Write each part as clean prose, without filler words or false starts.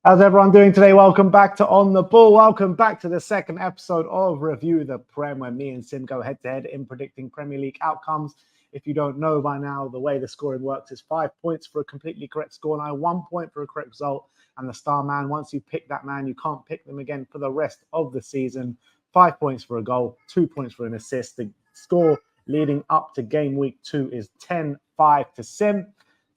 How's everyone doing today? Welcome back to On the Ball. Welcome back to the second episode of Review the Prem, where me and Sim go head-to-head in predicting Premier League outcomes. If you don't know by now, the way the scoring works is 5 points for a completely correct scoreline, 1 point for a correct result, and the star man, once you pick that man, you can't pick them again for the rest of the season. 5 points for a goal, 2 points for an assist. The score leading up to game week 2 is 10-5 to Sim.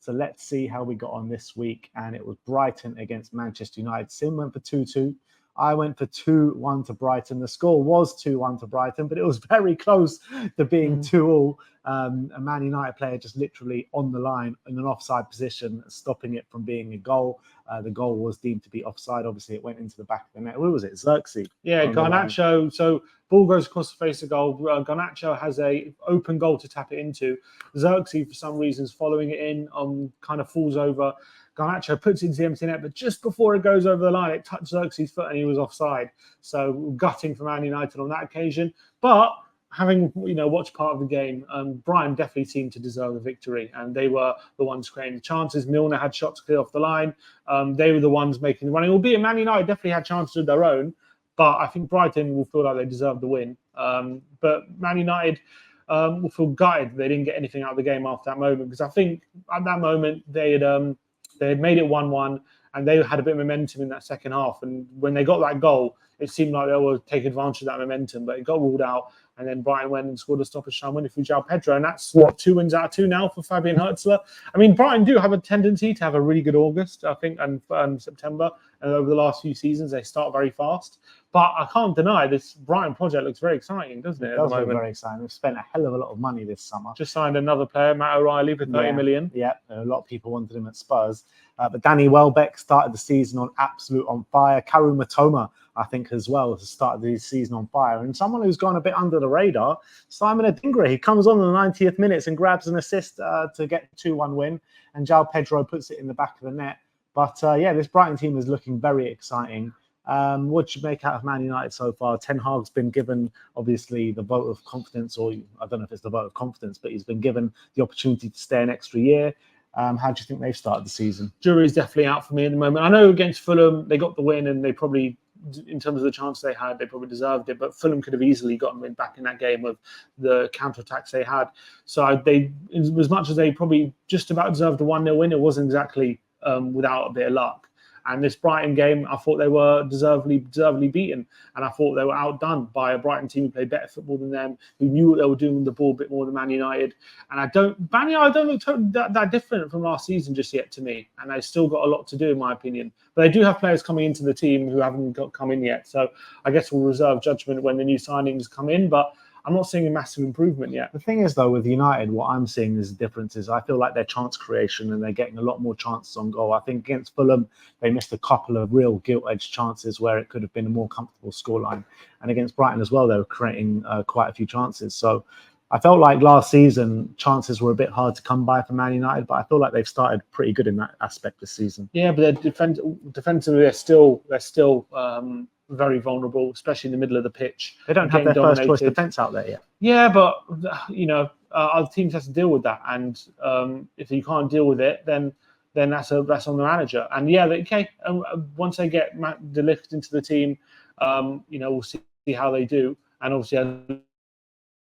So let's see how we got on this week. And it was Brighton against Manchester United. Sim went for 2-2. I went for 2-1 to Brighton. The score was 2-1 to Brighton, but it was very close to being 2-2. A Man United player just literally on the line in an offside position, stopping it from being a goal. The goal was deemed to be offside. Obviously, it went into the back of the net. Who was it? Xerxes. Yeah, Garnacho. So ball goes across the face of goal. Garnacho has a open goal to tap it into. Xerxes, for some reason, is following it in, kind of falls over. Garnacho puts it into the empty net, but just before it goes over the line, it touched Xerxes' foot and he was offside. So gutting for Man United on that occasion. But having watched part of the game, Brighton definitely seemed to deserve a victory, and they were the ones creating the chances. Milner had shots clear off the line. They were the ones making the running, albeit Man United definitely had chances of their own. But I think Brighton will feel like they deserved the win. But Man United will feel gutted they didn't get anything out of the game after that moment, because I think at that moment they had made it 1-1 and they had a bit of momentum in that second half. And when they got that goal, it seemed like they were taking advantage of that momentum, but it got ruled out. And then Brighton went and scored a stoppage time winner for João Pedro. And that's, 2 wins out of 2 now for Fabian Hertzler. I mean, Brighton do have a tendency to have a really good August, I think, and September. And over the last few seasons, they start very fast. But I can't deny this Brighton project looks very exciting, doesn't it? It does look very exciting. They've spent a hell of a lot of money this summer. Just signed another player, Matt O'Reilly, for 30 million. Yeah, a lot of people wanted him at Spurs. But Danny Welbeck started the season on fire. Karu Matoma, I think, as well, has started the season on fire. And someone who's gone a bit under the radar, Simon Adingra. He comes on in the 90th minutes and grabs an assist to get a 2-1 win. And João Pedro puts it in the back of the net. But this Brighton team is looking very exciting. What do you make out of Man United so far? Ten Hag's been given, obviously, the vote of confidence, or I don't know if it's the vote of confidence, but he's been given the opportunity to stay an extra year. How do you think they've started the season? Jury's definitely out for me at the moment. I know against Fulham, they got the win and they probably, in terms of the chance they had, they probably deserved it. But Fulham could have easily gotten win back in that game of the counter-attacks they had. So they, as much as they probably just about deserved a 1-0 win, it wasn't exactly without a bit of luck. And this Brighton game, I thought they were deservedly beaten. And I thought they were outdone by a Brighton team who played better football than them, who knew what they were doing with the ball a bit more than Man United. And Man United don't look totally that different from last season just yet to me. And they've still got a lot to do, in my opinion. But they do have players coming into the team who haven't come in yet. So I guess we'll reserve judgment when the new signings come in. But I'm not seeing a massive improvement yet. The thing is, though, with United, what I'm seeing is the difference is I feel like their chance creation and they're getting a lot more chances on goal. I think against Fulham, they missed a couple of real gilt-edged chances where it could have been a more comfortable scoreline. And against Brighton as well, they were creating quite a few chances. So I felt like last season, chances were a bit hard to come by for Man United, but I feel like they've started pretty good in that aspect this season. Yeah, but defensively, they're still very vulnerable, especially in the middle of the pitch. They don't have their first choice defence out there yet. Yeah, but other teams have to deal with that, and if you can't deal with it, then that's on the manager. And once they get Matt De Ligt into the team, we'll see how they do. And obviously, it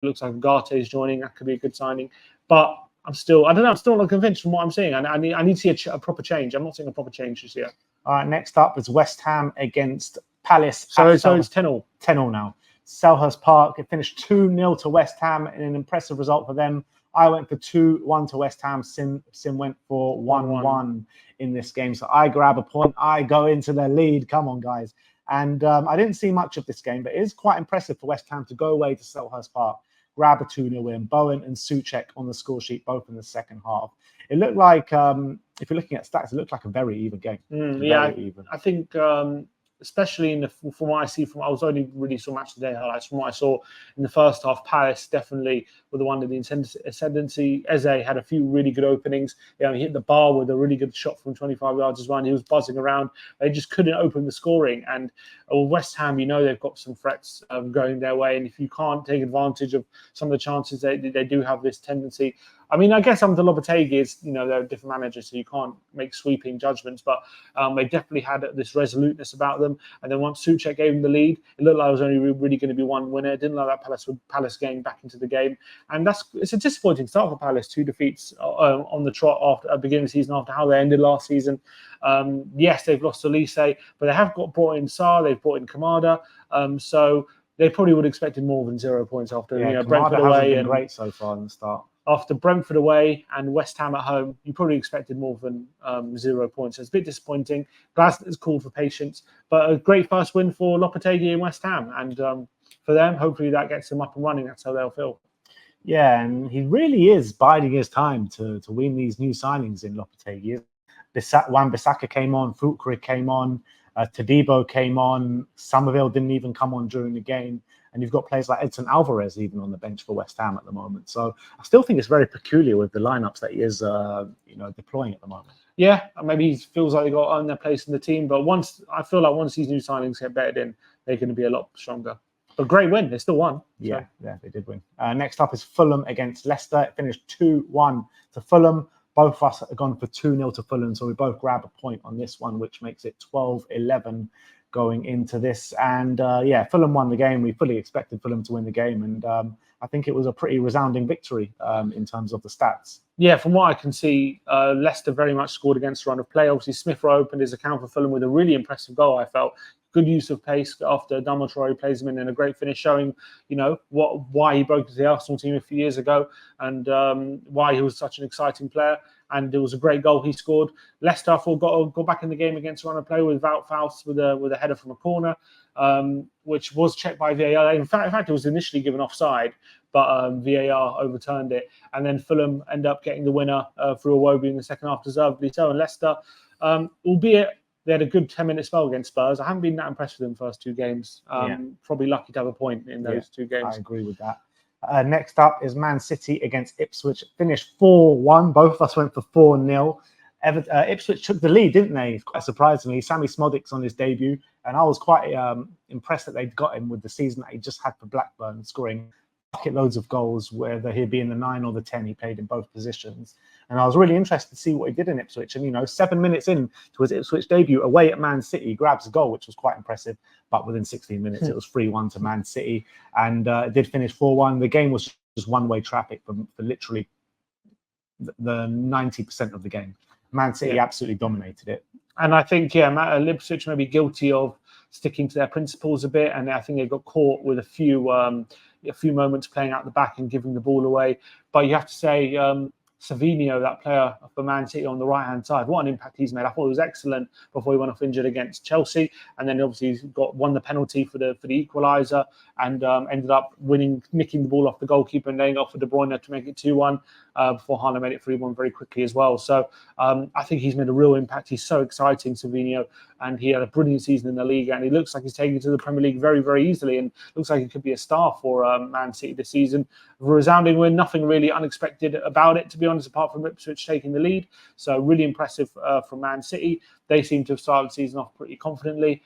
looks like Ugarte is joining. That could be a good signing, but I'm still not convinced from what I'm seeing. I need to see a proper change. I'm not seeing a proper change this year. All right, next up is West Ham against Palace. So it's 10-0. 10-0 now. Selhurst Park. It finished 2-0 to West Ham in an impressive result for them. I went for 2-1 to West Ham. Sim went for 1-1 in this game. So I grab a point. I go into the lead. Come on, guys. And I didn't see much of this game, but it is quite impressive for West Ham to go away to Selhurst Park, grab a 2-0 win. Bowen and Souček on the score sheet, both in the second half. It looked like, if you're looking at stats, it looked like a very even game. Even. I think especially from what I see I was only really saw Matchday highlights. From what I saw in the first half, Palace definitely were the one in the ascendancy. Eze had a few really good openings. He hit the bar with a really good shot from 25 yards as well. And he was buzzing around. They just couldn't open the scoring. And West Ham, they've got some threats going their way. And if you can't take advantage of some of the chances, they do have this tendency. I mean, I guess under Lopetegui is, they're a different manager, so you can't make sweeping judgments, but they definitely had this resoluteness about them. And then once Souček gave them the lead, it looked like it was only really going to be one winner. It didn't like that Palace getting back into the game. And it's a disappointing start for Palace, 2 defeats on the trot after at the beginning of the season after how they ended last season. Yes, they've lost to Elise, but they have brought in Sarr, they've brought in Kamada. So they probably would have expected more than 0 points after Brentford away and great so far in the start. After Brentford away and West Ham at home, you probably expected more than 0 points. So it's a bit disappointing. Glasner's called for patience, but a great first win for Lopetegui and West Ham. And for them, hopefully that gets them up and running. That's how they'll feel. Yeah, and he really is biding his time to win these new signings in Lopetegui. Wan-Bissaka came on, Fulkrug came on, Todibo came on, Somerville didn't even come on during the game. And you've got players like Edson Alvarez even on the bench for West Ham at the moment. So I still think it's very peculiar with the lineups that he is, deploying at the moment. Yeah, maybe he feels like they got to own their place in the team. But once these new signings get bedded in, they're going to be a lot stronger. But great win. They still won. Yeah, they did win. Next up is Fulham against Leicester. It finished 2-1 to Fulham. Both of us have gone for 2-0 to Fulham. So we both grab a point on this one, which makes it 12-11. Going into this. And Fulham won the game. We fully expected Fulham to win the game. And I think it was a pretty resounding victory in terms of the stats. Yeah, from what I can see, Leicester very much scored against the run of play. Obviously, Smith Rowe opened his account for Fulham with a really impressive goal, I felt. Good use of pace after Traore plays him in a great finish, showing, why he broke into the Arsenal team a few years ago and why he was such an exciting player. And it was a great goal he scored. Leicester, I thought, got back in the game against run of play with Wout Faust with a header from a corner, which was checked by VAR. In fact, it was initially given offside, but VAR overturned it. And then Fulham end up getting the winner through Iwobi in the second half, deservedly so. And Leicester, albeit they had a good 10-minute spell against Spurs, I haven't been that impressed with them first 2 games. Probably lucky to have a point in those 2 games. I agree with that. Next up is Man City against Ipswich. Finished 4-1. Both of us went for 4-0. Ipswich took the lead, didn't they? Quite surprisingly. Sammy Smodic's on his debut. And I was quite impressed that they'd got him with the season that he just had for Blackburn, scoring bucket loads of goals, whether he'd be in the 9 or the 10. He played in both positions. And I was really interested to see what he did in Ipswich. And, 7 minutes in to his Ipswich debut, away at Man City, he grabs a goal, which was quite impressive. But within 16 minutes, it was 3-1 to Man City. And it did finish 4-1. The game was just one-way traffic for literally the 90% of the game. Man City absolutely dominated it. And I think, Ipswich may be guilty of sticking to their principles a bit. And I think they got caught with a few moments playing out the back and giving the ball away. But you have to say, Savinho, that player for Man City on the right-hand side, what an impact he's made. I thought it was excellent before he went off injured against Chelsea. And then obviously won the penalty for the equaliser and ended up nicking the ball off the goalkeeper and laying off for De Bruyne to make it 2-1 before Haaland made it 3-1 very quickly as well. So I think he's made a real impact. He's so exciting, Savinho, and he had a brilliant season in the league, and he looks like he's taking it to the Premier League very, very easily, and looks like he could be a star for Man City this season. A resounding win, nothing really unexpected about it, to be honest, apart from Ipswich taking the lead. So really impressive from Man City. They seem to have started the season off pretty confidently.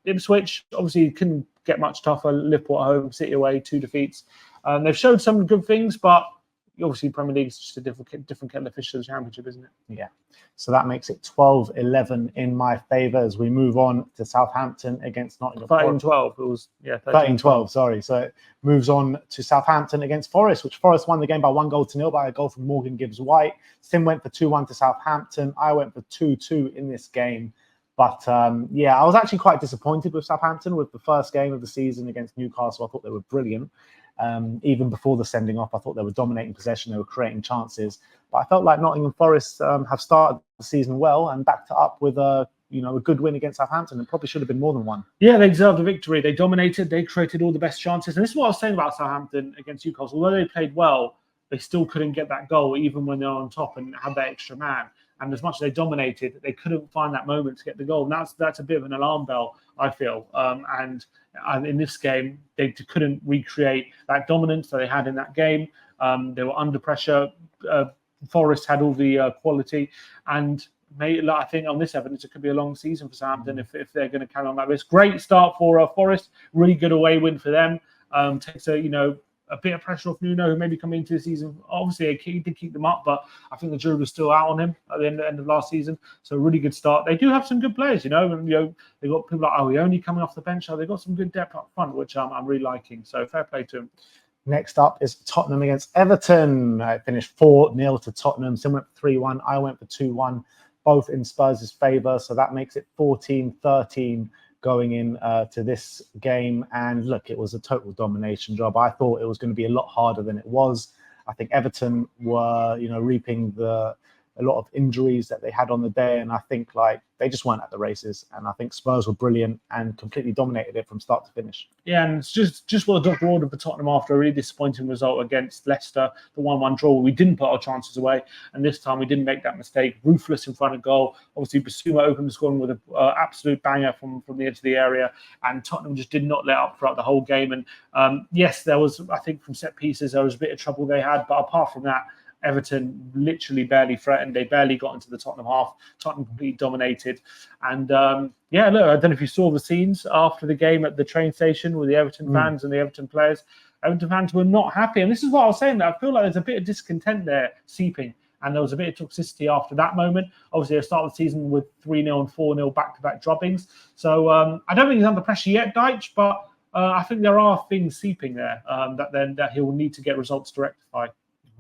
Ipswich obviously couldn't get much tougher. Liverpool at home, City away, 2 defeats. They've showed some good things, but obviously Premier League is just a different kettle of fish to the Championship, isn't it? Yeah. So that makes it 12-11 in my favour as we move on to Southampton against Nottingham. 13-12. It was 13-12. Sorry. So it moves on to Southampton against Forest, which Forest won the game by 1-0 by a goal from Morgan Gibbs-White. Sim went for 2-1 to Southampton. I went for 2-2 in this game. But I was actually quite disappointed with Southampton with the first game of the season against Newcastle. I thought they were brilliant. Even before the sending off, I thought they were dominating possession. They were creating chances. But I felt like Nottingham Forest have started the season well and backed it up with a good win against Southampton. And probably should have been more than one. Yeah, they deserved a victory. They dominated. They created all the best chances. And this is what I was saying about Southampton against Newcastle. Although they played well, they still couldn't get that goal even when they're on top and had that extra man. And as much as they dominated, they couldn't find that moment to get the goal. And that's a bit of an alarm bell, I feel. And in this game, they couldn't recreate that dominance that they had in that game. They were under pressure. Forest had all the quality. And I think on this evidence, it could be a long season for Southampton if they're going to carry on like this. Great start for Forest. Really good away win for them. Takes a a bit of pressure off Nuno, who maybe coming into the season. Obviously, he did keep them up, but I think the jury was still out on him at the end of last season. So a really good start. They do have some good players, and they've got people like only coming off the bench. So they've got some good depth up front, which I'm really liking. So fair play to him. Next up is Tottenham against Everton. It finished 4-0 to Tottenham. Sim went for 3-1. I went for 2-1, both in Spurs' favour. So that makes it 14-13 going in to this game. And look, it was a total domination job. I thought it was going to be a lot harder than it was. I think Everton were, reaping a lot of injuries that they had on the day. And I think they just weren't at the races. And I think Spurs were brilliant and completely dominated it from start to finish. Yeah, and it's just what the doctor ordered for Tottenham after a really disappointing result against Leicester, the 1-1 draw. We didn't put our chances away. And this time we didn't make that mistake. Ruthless in front of goal. Obviously, Basuma opened the scoring with an absolute banger from the edge of the area. And Tottenham just did not let up throughout the whole game. And yes, there was, I think, from set pieces, there was a bit of trouble they had. But apart from that, Everton literally barely threatened. They barely got into the Tottenham half. Tottenham completely dominated. And look, I don't know if you saw the scenes after the game at the train station with the Everton fans and the Everton players. Everton fans were not happy. And this is what I was saying, that I feel like there's a bit of discontent there seeping. And there was a bit of toxicity after that moment. Obviously, they started the season with 3-0 and 4-0 back-to-back droppings. So I don't think he's under pressure yet, Deitch, but I think there are things seeping there that he will need to get results to rectify.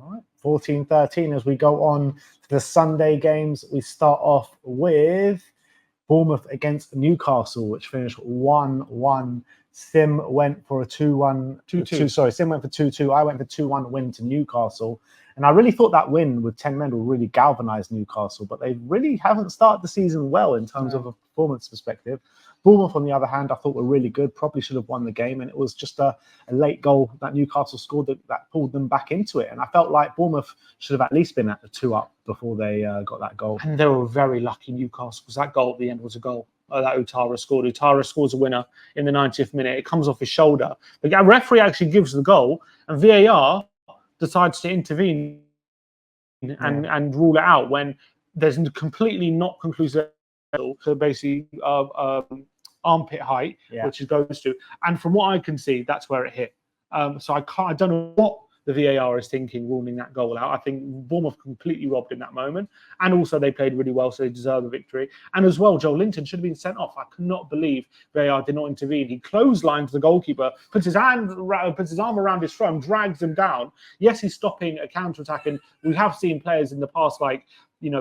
All right, 14-13 as we go on to the Sunday games. We start off with Bournemouth against Newcastle, which finished 1-1. Sim went for a 2-1. 2-2. Sorry, Sim went for 2-2. I went for 2-1 win to Newcastle. And I really thought that win with 10 men will really galvanise Newcastle, but they really haven't started the season well in terms of a performance perspective. Bournemouth, on the other hand, I thought were really good, probably should have won the game, and it was just a late goal that Newcastle scored that pulled them back into it. And I felt like Bournemouth should have at least been at the 2-up before they got that goal. And they were very lucky, Newcastle, because that goal at the end was a goal that Utara scored. Utara scores a winner in the 90th minute. It comes off his shoulder. The referee actually gives the goal, and VAR decides to intervene and rule it out when there's completely not conclusive. So basically armpit height, which it goes to. And from what I can see, that's where it hit. So I don't know what the VAR is thinking, ruling that goal out. I think Bournemouth completely robbed in that moment. And also they played really well, so they deserve a victory. And as well, Joel Linton should have been sent off. I could not believe VAR did not intervene. He clotheslines the goalkeeper, puts his arm around his throat, drags him down. Yes, he's stopping a counter-attack. And we have seen players in the past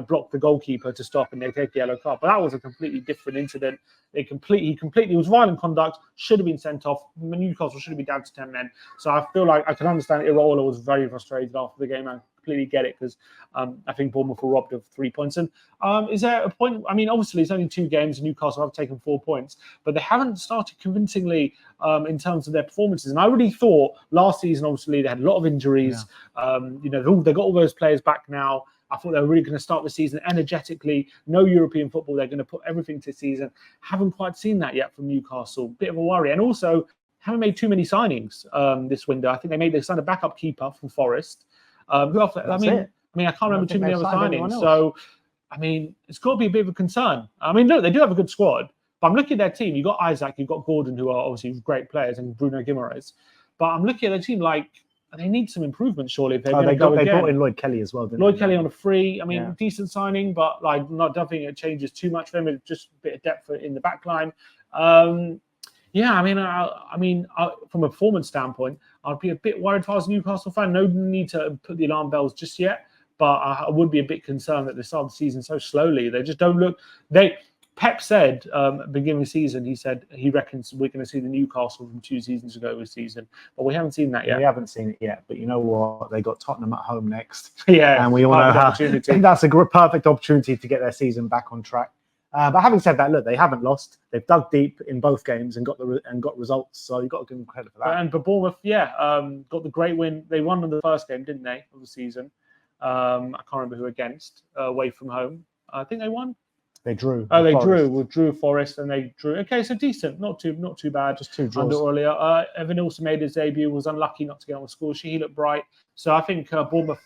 block the goalkeeper to stop and they take the yellow card. But that was a completely different incident. It was violent conduct, should have been sent off. Newcastle should have been down to 10 men. So I feel like I can understand Iraola was very frustrated after the game. I completely get it because I think Bournemouth were robbed of 3 points. And is there a point? I mean, obviously, it's only 2 games and Newcastle have taken 4 points, but they haven't started convincingly in terms of their performances. And I really thought last season, obviously, they had a lot of injuries. Yeah. They got all those players back now. I thought they were really going to start the season energetically. No European football. They're going to put everything to the season. Haven't quite seen that yet from Newcastle. Bit of a worry. And also, haven't made too many signings this window. I think they signed a backup keeper from Forest. Who else? I can't remember too many other signings. So, it's got to be a bit of a concern. Look, they do have a good squad. But I'm looking at their team. You've got Isaac, you've got Gordon, who are obviously great players, and Bruno Guimaraes. But I'm looking at their team they need some improvement, surely. If they're going to go again. They brought in Lloyd Kelly as well, didn't they? Lloyd Kelly on a free. Decent signing, but don't think it changes too much for them. Just a bit of depth in the back line. From a performance standpoint, I'd be a bit worried if I was a Newcastle fan. No need to put the alarm bells just yet, but I would be a bit concerned that they started the season so slowly. They just don't look. Pep said at the beginning of the season, he said he reckons we're going to see the Newcastle from 2 seasons ago this season, but we haven't seen that yet. We haven't seen it yet, but you know what? They got Tottenham at home next. Yeah, and we all know how that's a perfect opportunity to get their season back on track. But having said that, look, they haven't lost. They've dug deep in both games and got results. So you've got to give them credit for that. But Bournemouth, got the great win. They won in the first game, didn't they, of the season? I can't remember who against. Away from home, I think they won. They drew. They drew Forest, and they drew. Okay, so decent, not too bad. Just 2 draws. Earlier, Evan also made his debut. Was unlucky not to get on the score sheet. He looked bright. So I think Bournemouth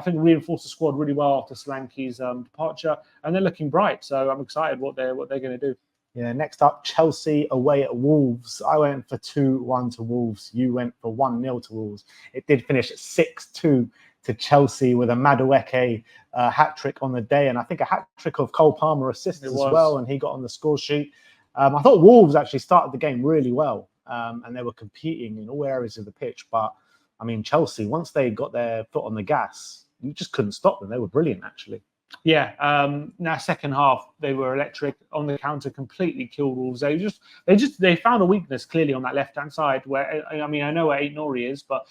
reinforced the squad really well after Solanke's departure, and they're looking bright. So I'm excited what they're going to do. Yeah, next up, Chelsea away at Wolves. I went for 2-1 to Wolves. You went for 1-0 to Wolves. It did finish at 6-2 to Chelsea with a Madueke hat-trick on the day, and I think a hat-trick of Cole Palmer assists as well, and he got on the score sheet. I thought Wolves actually started the game really well, and they were competing in all areas of the pitch. But, I mean, Chelsea, once they got their foot on the gas, you just couldn't stop them. They were brilliant, actually. Yeah, now second half they were electric on the counter, completely killed Wolves. They found a weakness clearly on that left hand side. Where I mean, I know where Aït-Nouri is, but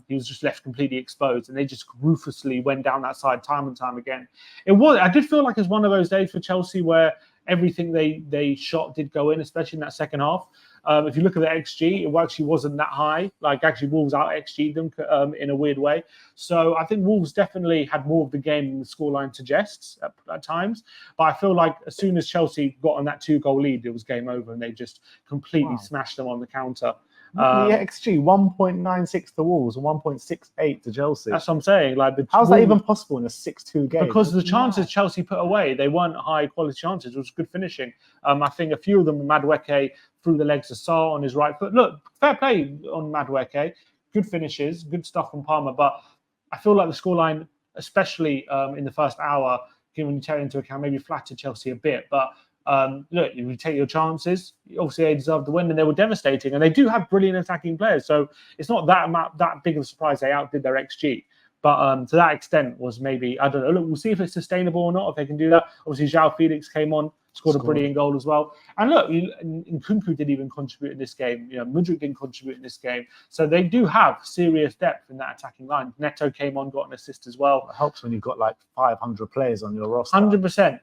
he was just left completely exposed, and they just ruthlessly went down that side time and time again. I did feel like it was one of those days for Chelsea where everything they shot did go in, especially in that second half. If you look at the XG, it actually wasn't that high. Like, actually, Wolves out XG'd them in a weird way. So I think Wolves definitely had more of the game than the scoreline suggests at times. But I feel like as soon as Chelsea got on that 2-goal lead, it was game over, and they just completely smashed them on the counter. The XG 1.96 to Wolves and 1.68 to Chelsea. That's what I'm saying. Like, how's that even possible in a 6-2 game? Because the chances Chelsea put away, they weren't high quality chances. It was good finishing. I think a few of them were Madueke through the legs of Sarr on his right foot. Look, fair play on Madueke. Good finishes, good stuff from Palmer. But I feel like the scoreline, especially in the first hour, given you take into account, maybe flattered Chelsea a bit. But look, you take your chances. Obviously, they deserved the win, and they were devastating. And they do have brilliant attacking players, so it's not that big of a surprise they outdid their XG. But to that extent was maybe, I don't know. Look, we'll see if it's sustainable or not, if they can do that. Obviously, João Felix came on, scored a brilliant goal as well. And look, Nkunku didn't even contribute in this game. Mudryk didn't contribute in this game. So they do have serious depth in that attacking line. Neto came on, got an assist as well. It helps when you've got like 500 players on your roster. 100%.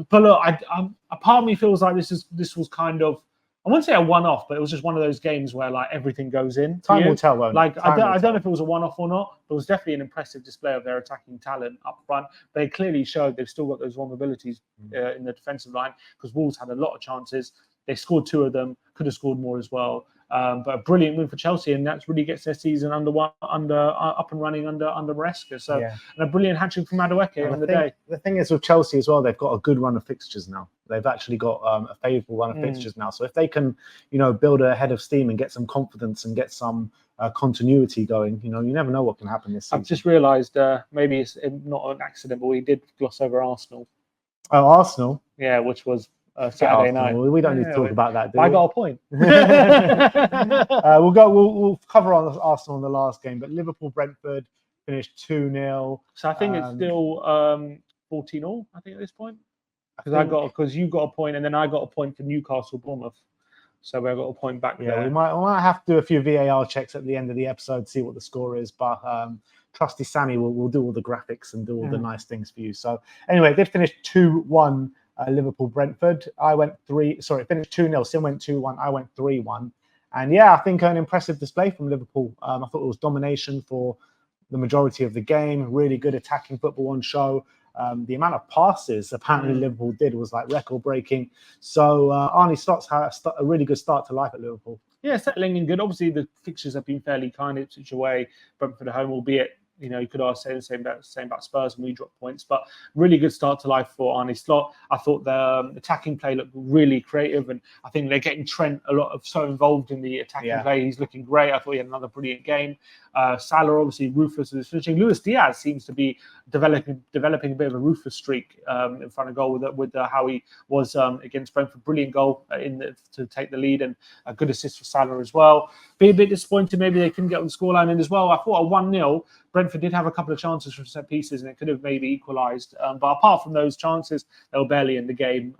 But look, a part of me feels like this was kind of, I wouldn't say a one-off, but it was just one of those games where like everything goes in. Time will tell, won't it? Like, I don't know if it was a one-off or not, but it was definitely an impressive display of their attacking talent up front. They clearly showed they've still got those vulnerabilities in the defensive line, because Wolves had a lot of chances. They scored 2 of them, could have scored more as well. But a brilliant win for Chelsea, and that really gets their season up and running under Maresca. So, and a brilliant hat-trick from Madueke on the day. The thing is with Chelsea as well, they've got a good run of fixtures now. They've actually got a favourable run of fixtures now. So if they can, build a head of steam and get some confidence and get some continuity going, you never know what can happen this season. I've just realised maybe it's not an accident, but we did gloss over Arsenal. Oh, Arsenal? Yeah, which was Saturday night. We don't need to talk about that, do we? I got a point. We'll cover on Arsenal in the last game, but Liverpool-Brentford finished 2-0. So I think it's still 14-all, I think, at this point. Because you got a point, and then I got a point for Newcastle-Bournemouth. So we got a point back there. We might have to do a few VAR checks at the end of the episode, see what the score is. But trusty Sammy will do all the graphics and do all the nice things for you. So anyway, they finished 2-1. Liverpool-Brentford. Finished 2-0. Sim went 2-1. I went 3-1. And I think an impressive display from Liverpool. I thought it was domination for the majority of the game. Really good attacking football on show. The amount of passes apparently Liverpool did was like record-breaking. So Arne Slot's had a really good start to life at Liverpool. Yeah, settling in good. Obviously, the fixtures have been fairly kind. Ipswich away, Brentford at home, albeit you could say the same about Spurs when we dropped points, but really good start to life for Arne Slot. I thought the attacking play looked really creative, and I think they're getting Trent so involved in the attacking play. He's looking great. I thought he had another brilliant game. Salah obviously ruthless in his finishing. Luis Diaz seems to be developing a bit of a ruthless streak in front of goal with how he was against Brentford. Brilliant goal to take the lead, and a good assist for Salah as well. Be a bit disappointed maybe they couldn't get on the scoreline in as well. I thought a 1-0. Brentford did have a couple of chances from set pieces, and it could have maybe equalised. But apart from those chances, they were barely in the game.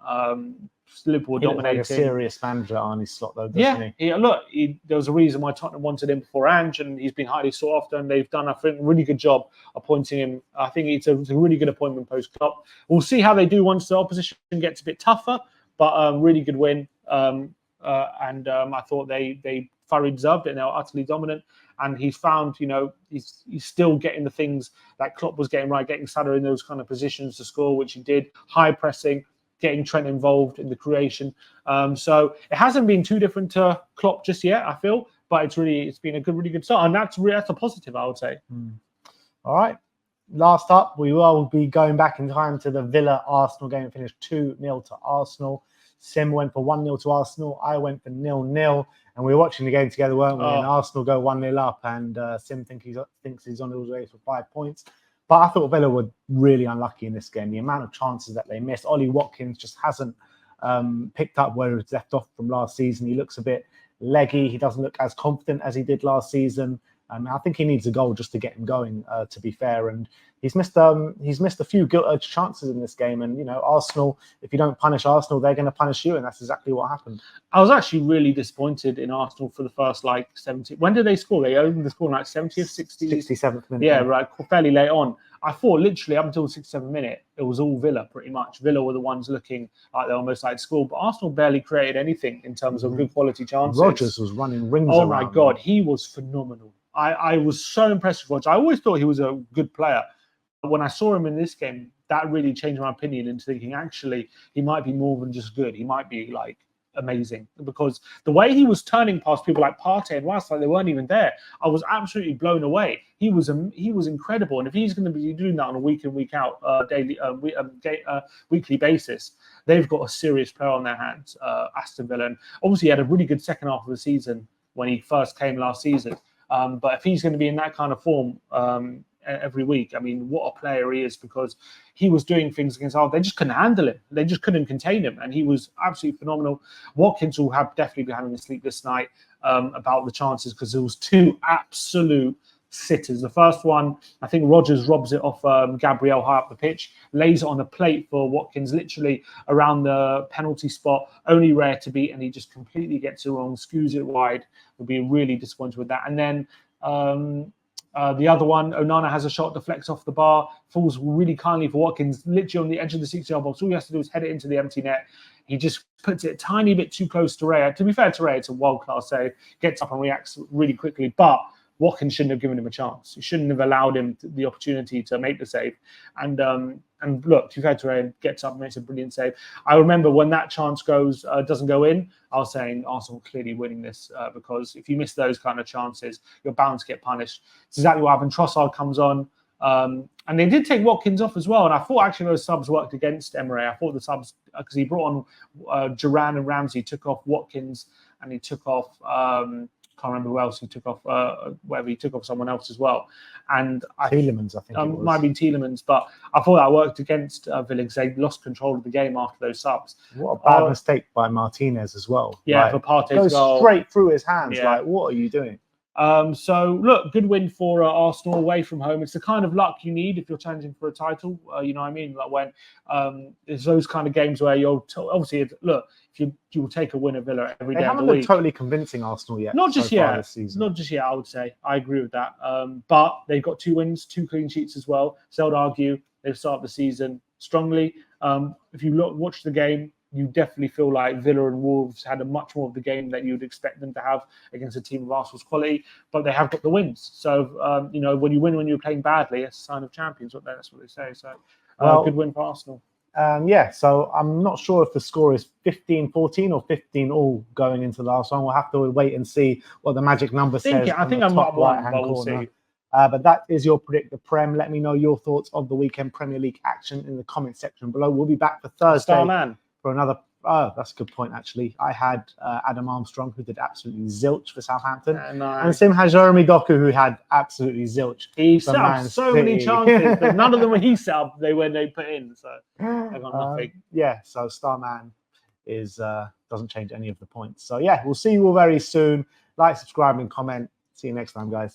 Liverpool dominating. Like a serious manager, Arne Slot, though, doesn't he? Look, there was a reason why Tottenham wanted him before Ange, and he's been highly sought after, and they've done, I think, a really good job appointing him. I think it's a really good appointment post-Klopp. We'll see how they do once the opposition gets a bit tougher, but really good win. And I thought they thoroughly deserved it, and they were utterly dominant. And he's found, he's still getting the things that Klopp was getting right, getting Salah in those kind of positions to score, which he did. High pressing, getting Trent involved in the creation. So it hasn't been too different to Klopp just yet, I feel, but it's been a really good start, and that's a positive, I would say. All right. Last up, we will be going back in time to the Villa-Arsenal game. It finished 2-0 to Arsenal. Sim went for 1-0 to Arsenal. I went for 0-0. And we were watching the game together, weren't we? And Arsenal go 1-0 up, and Sim thinks he's on his way for 5 points. But I thought Villa were really unlucky in this game. The amount of chances that they missed. Ollie Watkins just hasn't picked up where he was left off from last season. He looks a bit leggy. He doesn't look as confident as he did last season. I think he needs a goal just to get him going, to be fair. And he's missed a few gilt-edged chances in this game. And, Arsenal, if you don't punish Arsenal, they're going to punish you. And that's exactly what happened. I was actually really disappointed in Arsenal for the first, 70. When did they score? They opened the score in 70th, 67th minute. Yeah, right. Fairly late on. I thought literally up until the 67th minute, it was all Villa pretty much. Villa were the ones looking like they almost like scored. But Arsenal barely created anything in terms of good quality chances. Rodgers was running rings around. Oh, my God. He was phenomenal. I was so impressed with Rodgers. I always thought he was a good player. But when I saw him in this game, that really changed my opinion into thinking, actually, he might be more than just good. He might be, amazing. Because the way he was turning past people like Partey and Rice, they weren't even there, I was absolutely blown away. He was incredible. And if he's going to be doing that on a week in, week out, weekly basis, they've got a serious player on their hands, Aston Villa. And obviously, he had a really good second half of the season when he first came last season. But if he's going to be in that kind of form every week, I mean, what a player he is, because he was doing things against Arsenal. They just couldn't handle him. They just couldn't contain him. And he was absolutely phenomenal. Watkins will definitely be having a sleepless night about the chances, because there was 2 absolute sitters. The first one, I think Rodgers robs it off Gabriel high up the pitch, lays it on a plate for Watkins, literally around the penalty spot, only rare to beat, and he just completely gets it wrong, skews it wide. Would be really disappointed with that. And then the other one, Onana has a shot, deflects off the bar, falls really kindly for Watkins, literally on the edge of the 60-yard box. All he has to do is head it into the empty net. He just puts it a tiny bit too close to Ray. To be fair to Ray, it's a world-class save, gets up and reacts really quickly. But Watkins shouldn't have given him a chance. He shouldn't have allowed him the opportunity to make the save. And look, to be fair to Ray, gets up and makes a brilliant save. I remember when that chance doesn't go in, I was saying Arsenal clearly winning this, because if you miss those kind of chances, you're bound to get punished. It's exactly what happened. Trossard comes on, and they did take Watkins off as well. And I thought actually those subs worked against Emery. I thought the subs, because he brought on Duran and Ramsey, took off Watkins, and he took off can't remember who else he took off, whether he took off someone else as well. And Tielemans, I think it was. Might have been Tielemans, but I thought that worked against Villa, because they lost control of the game after those subs. What a bad mistake by Martinez as well. Yeah, for Partey's goal. Straight through his hands. Yeah. What are you doing? So, look, good win for Arsenal away from home. It's the kind of luck you need if you're challenging for a title. You know what I mean? Like when there's those kind of games where obviously, look, if you will take a win at Villa every day of the week. They haven't looked totally convincing Arsenal yet. Not just yet. Not just yet, I would say. I agree with that. But they've got 2 wins, 2 clean sheets as well. So I would argue they've started the season strongly. If you watch the game, you definitely feel like Villa and Wolves had a much more of the game that you'd expect them to have against a team of Arsenal's quality, but they have got the wins. So, when you win when you're playing badly, it's a sign of champions. That's what they say. So, good win for Arsenal. So I'm not sure if the score is 15-14 or 15-all going into the last one. We'll have to wait and see what the magic number says. I think I'm not right-hand corner. We'll see. But that is your Predict the Prem. Let me know your thoughts of the weekend Premier League action in the comment section below. We'll be back for Thursday. Starman. For another, that's a good point, actually. I had Adam Armstrong, who did absolutely zilch for Southampton. And Sim had Jeremy Doku, who had absolutely zilch. He set up so many chances, but none of them were he set up, they put in. So I got nothing. So Starman doesn't change any of the points. So, we'll see you all very soon. Like, subscribe, and comment. See you next time, guys.